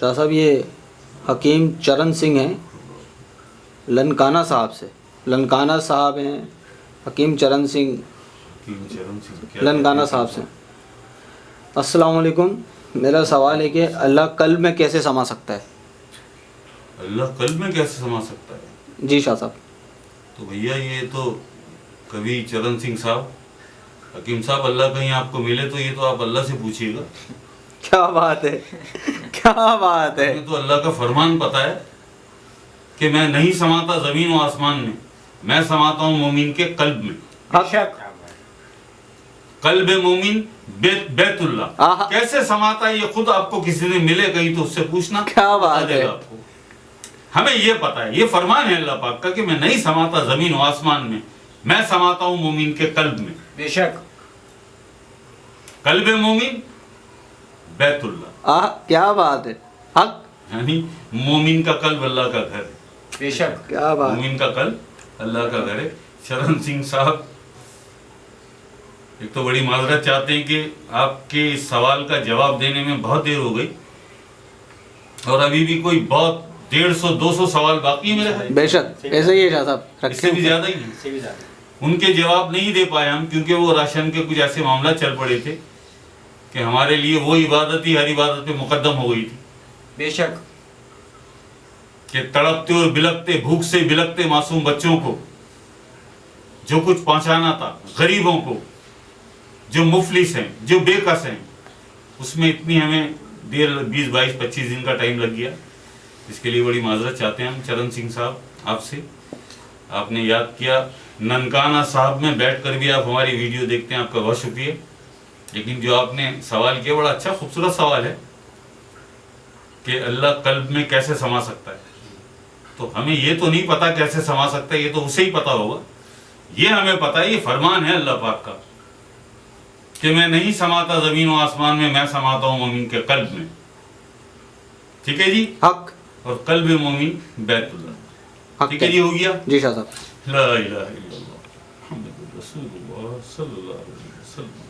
شاہ صاحب یہ حکیم چرن سنگھ ہیں لنکانہ صاحب سے. لنکانہ صاحب ہیں حکیم چرن سنگھ لنکانہ صاحب سے. السلام علیکم. میرا سوال ہے کہ اللہ قلب میں کیسے سما سکتا ہے؟ اللہ قلب میں کیسے سما سکتا ہے؟ جی شاہ صاحب. تو بھیا یہ تو کبھی چرن سنگھ صاحب، حکیم صاحب، اللہ کہیں آپ کو ملے تو یہ تو آپ اللہ سے پوچھیے گا. کیا بات ہے، کیا بات ہے. ہمیں تو اللہ کا فرمان پتا ہے کہ میں نہیں سماتا زمین و آسمان میں سماتا ہوں مومن کے قلب میں. قلب مومن بیت اللہ کیسے سماتا ہے یہ خود آپ کو کسی نے ملے کہیں تو اس سے پوچھنا. کیا بات ہے. ہمیں یہ پتا ہے، یہ فرمان ہے اللہ پاک کا کہ میں نہیں سماتا زمین و آسمان میں سماتا ہوں مومن کے قلب میں. بے شک. قلب مومن بیت اللہ. کیا بات ہے. حق یعنی مومن کا قلب اللہ کا گھر ہے. بے شک. کیا بات. مومن کا قلب اللہ کا گھر ہے. چرن سنگھ صاحب ایک تو بڑی معذرت چاہتے ہیں کہ آپ کے اس سوال کا جواب دینے میں بہت دیر ہو گئی اور ابھی بھی کوئی بہت 150-200 سوال باقی ہے میرے. بے شک ایسا ہی ہے شاہ صاحب. اس سے بھی زیادہ ہی ہیں. ان کے جواب نہیں دے پائے ہم کیونکہ وہ راشن کے کچھ ایسے معاملات چل پڑے تھے کہ ہمارے لیے وہ عبادت ہی ہر عبادت پہ مقدم ہو گئی تھی. بے شک. کہ تڑپتے اور بلکتے بھوک سے بلکتے معصوم بچوں کو جو کچھ پہنچانا تھا، غریبوں کو جو مفلس ہیں، جو بے کس ہیں، اس میں اتنی ہمیں 20-22-25 دن کا ٹائم لگ گیا. اس کے لیے بڑی معذرت چاہتے ہیں ہم چرن سنگھ صاحب آپ سے. آپ نے یاد کیا ننکانہ صاحب میں بیٹھ کر بھی آپ ہماری ویڈیو دیکھتے ہیں، آپ کا بہت شکریہ. لیکن جو آپ نے سوال کیا بڑا اچھا خوبصورت سوال ہے کہ اللہ قلب میں کیسے سما سکتا ہے. تو ہمیں یہ تو نہیں پتا کیسے سما سکتا ہے، یہ تو اسے ہی پتا ہوگا. یہ ہمیں پتا ہے، یہ فرمان ہے اللہ پاک کا کہ میں نہیں سماتا زمین و آسمان میں سماتا ہوں مومن کے قلب میں. ٹھیک ہے جی. حق. اور قلب مومن بیت اللہ. ٹھیک ہے جی، ہو گیا. جی شاہ صاحب. لا الہ الا اللہ محمد رسول اللہ صلی اللہ علیہ وسلم.